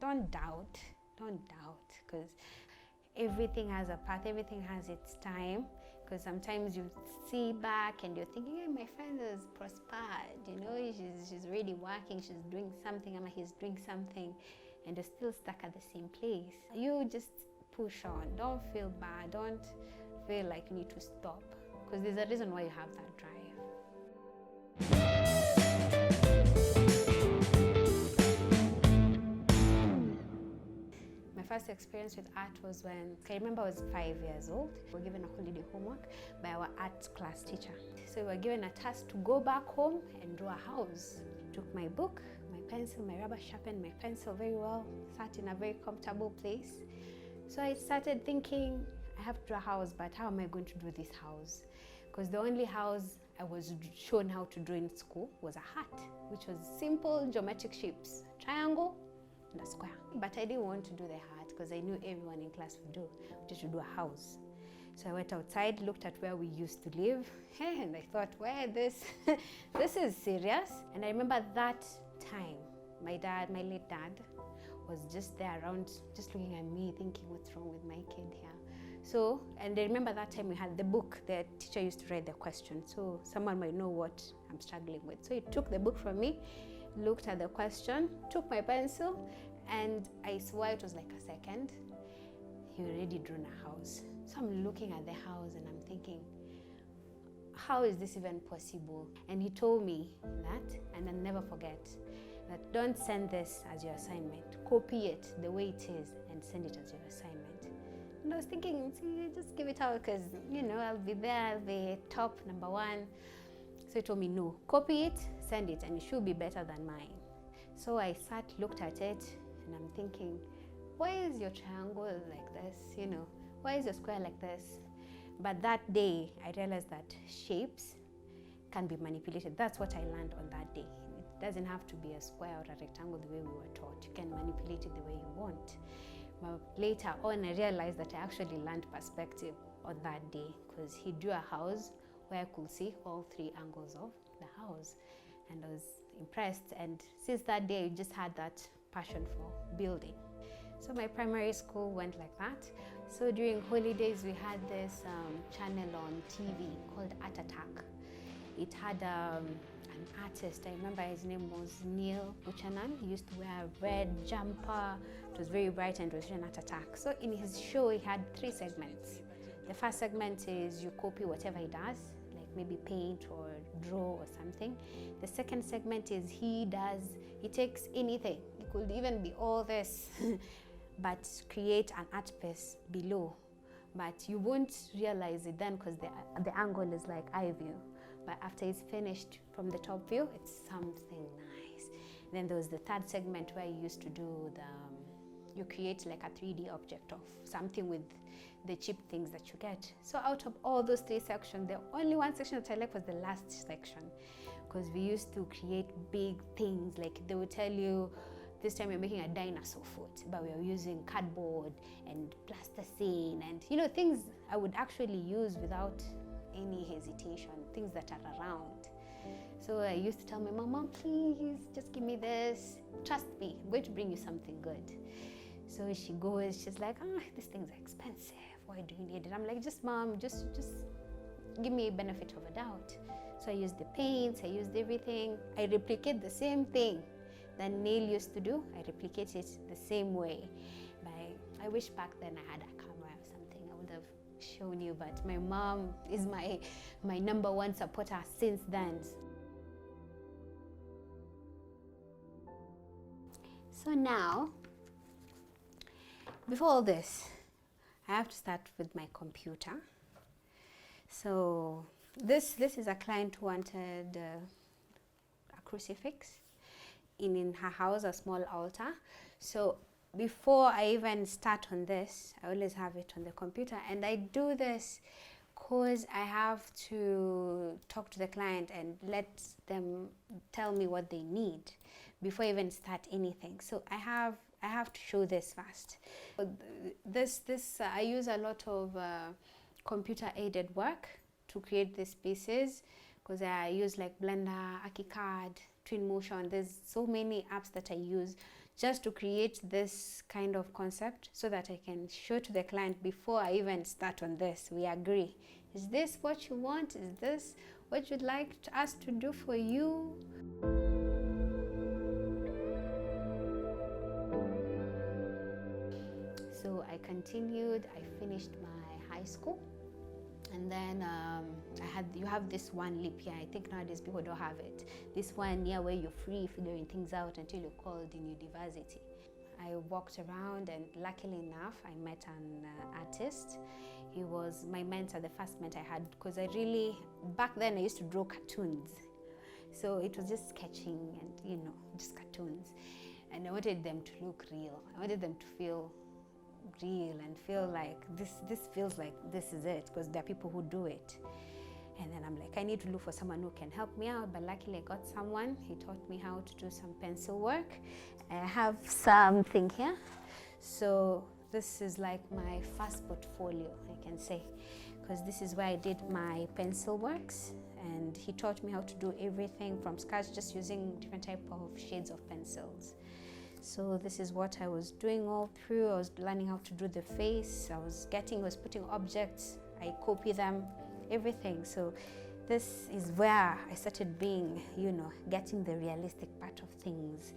don't doubt, because everything has a path, everything has its time. Because sometimes you see back and you're thinking, hey, my friend has prospered, you know, she's really working, she's doing something, and he's doing something, and you're still stuck at the same place. You just push on, don't feel bad, don't feel like you need to stop, because there's a reason why you have that drive. My first experience with art was when, I remember I was 5 years old. We were given a holiday homework by our art class teacher. So we were given a task to go back home and draw a house. I took my book, my pencil, my rubber, sharpened my pencil very well, sat in a very comfortable place. So I started thinking, I have to draw a house, but how am I going to do this house? Because the only house I was shown how to draw in school was a hut, which was simple geometric shapes, triangle and a square. But I didn't want to do the hut because I knew everyone in class would do, just to do a house. So I went outside, looked at where we used to live, and I thought, well, this is serious. And I remember that time, my late dad, was just there around, just looking at me, thinking, what's wrong with my kid here? So, and I remember that time we had the book, the teacher used to write the question, so someone might know what I'm struggling with. So he took the book from me, looked at the question, took my pencil, and I swear it was like a second, he already drawn a house. So I'm looking at the house and I'm thinking, how is this even possible? And he told me that, and I'll never forget, that don't send this as your assignment. Copy it the way it is and send it as your assignment. And I was thinking, see, just give it out because, you know, I'll be there, I'll be top #1. So he told me, no, copy it, send it, and it should be better than mine. So I sat, looked at it, and I'm thinking, why is your triangle like this? You know, why is your square like this? But that day, I realized that shapes can be manipulated. That's what I learned on that day. It doesn't have to be a square or a rectangle the way we were taught. You can manipulate it the way you want. But later on, I realized that I actually learned perspective on that day because he drew a house where I could see all 3 angles of the house. And I was impressed. And since that day, I just had that passion for building. So my primary school went like that. So during holidays, we had this channel on TV called Art Attack. It had an artist, I remember his name was Neil Buchanan. He used to wear a red jumper. It was very bright and it was an Art Attack. So in his show, he had 3 segments. The first segment is you copy whatever he does, like maybe paint or draw or something. The second segment is he takes anything. It could even be all this, but create an art piece below. But you won't realize it then because the angle is like eye view. But after it's finished from the top view, it's something nice. Then there was the third segment where you used to do you create like a 3D object of something with the cheap things that you get. So out of all those 3 sections, the only one section that I liked was the last section because we used to create big things. Like they would tell you, this time we're making a dinosaur foot, but we are using cardboard and plasticine and, you know, things I would actually use without any hesitation, things that are around. So I used to tell my mom, please just give me this. Trust me, I'm going to bring you something good. So she goes, she's like, these things are expensive. Why do you need it? I'm like, just mom, just give me a benefit of a doubt. So I used the paints, I used everything. I replicate the same thing that Neil used to do. I replicate it the same way. But I wish back then I had a camera or something. I would have shown you, but my mom is my #1 supporter since then. So now, before all this, I have to start with my computer. So this is a client who wanted a crucifix in her house, a small altar. So before I even start on this, I always have it on the computer, and I do this because I have to talk to the client and let them tell me what they need before I even start anything. So I have to show this first. I use a lot of computer aided work to create these pieces because I use like Blender, ArchiCAD, Twinmotion. There's so many apps that I use just to create this kind of concept so that I can show to the client before I even start on this. We agree. Is this what you want? Is this what you'd like us to do for you? So I continued, I finished my high school, and then you have this one leap year. I think nowadays people don't have it. This 1 year where you're free figuring things out until you're called in university. I walked around, and luckily enough, I met an artist. He was my mentor, the first mentor I had, because back then I used to draw cartoons. So it was just sketching and, just cartoons. And I wanted them to look real. I wanted them to feel real and feel like this feels like this is it, because there are people who do it. And then I'm like, I need to look for someone who can help me out, but luckily I got someone. He taught me how to do some pencil work. I have something here. So this is like my first portfolio, I can say, because this is where I did my pencil works, and he taught me how to do everything from scratch, just using different type of shades of pencils. So this is what I was doing all through. I was learning how to do the face. I was putting objects, I copy them, everything. So this is where I started being, getting the realistic part of things.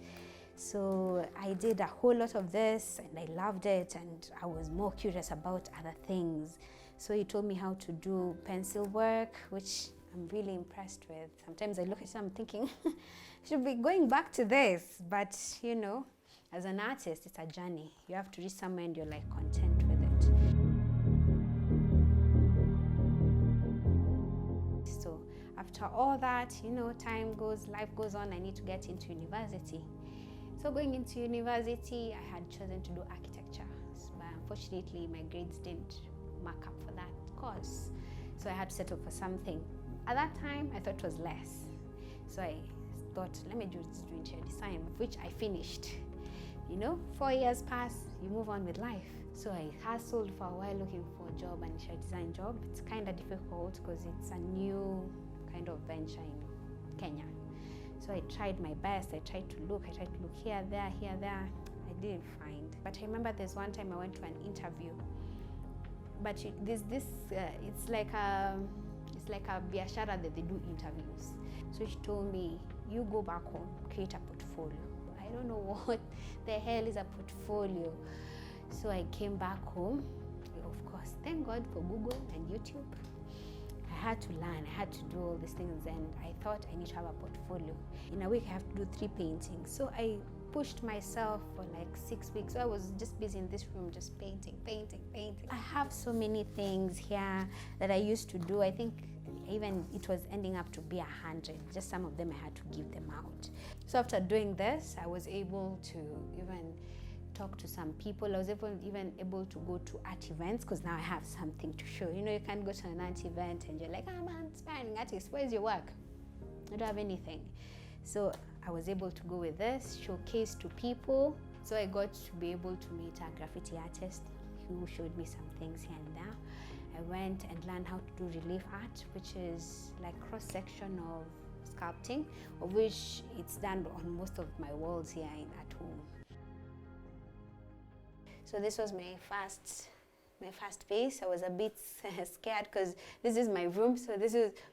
So I did a whole lot of this, and I loved it, and I was more curious about other things. So he told me how to do pencil work, which I'm really impressed with. Sometimes I look at it and I'm thinking, I should be going back to this, but as an artist, it's a journey. You have to reach somewhere and you're like content with it. So after all that, time goes, life goes on, I need to get into university. So going into university, I had chosen to do architecture, but unfortunately my grades didn't mark up for that course. So I had to settle for something. At that time, I thought it was less. So I thought, let me just do interior design, which I finished. 4 years pass, you move on with life. So I hustled for a while looking for a job, an interior design job. It's kind of difficult because it's a new kind of venture in Kenya. So I tried my best. I tried to look here, there. I didn't find. But I remember there's one time I went to an interview. But it's like a biashara that they do interviews. So she told me, you go back home, create a portfolio. I don't know what the hell is a portfolio. So I came back home. Of course, thank God for Google and YouTube. I had to learn, I had to do all these things, and I thought I need to have a portfolio. In a week, I have to do 3 paintings. So I pushed myself for like 6 weeks. So I was just busy in this room, just painting. I have so many things here that I used to do. I think even it was ending up to be 100. Just some of them I had to give them out. So after doing this, I was able to even talk to some people. I was even able to go to art events, because now I have something to show. You can't go to an art event and you're like, I'm an aspiring artist, where's your work? I don't have anything. So I was able to go with this, showcase to people. So I got to be able to meet a graffiti artist who showed me some things here and there. I went and learned how to do relief art, which is like cross-section of sculpting, of which it's done on most of my walls here at home. So this was my first piece. I was a bit scared because this is my room. So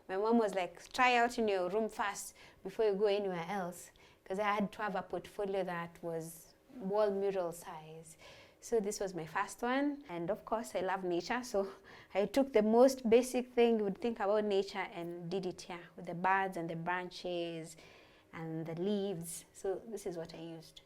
my mom was like, try out in your room first before you go anywhere else, because I had to have a portfolio that was wall mural size. So this was my first one, and of course I love nature, so I took the most basic thing you would think about nature and did it here with the birds and the branches and the leaves. So this is what I used.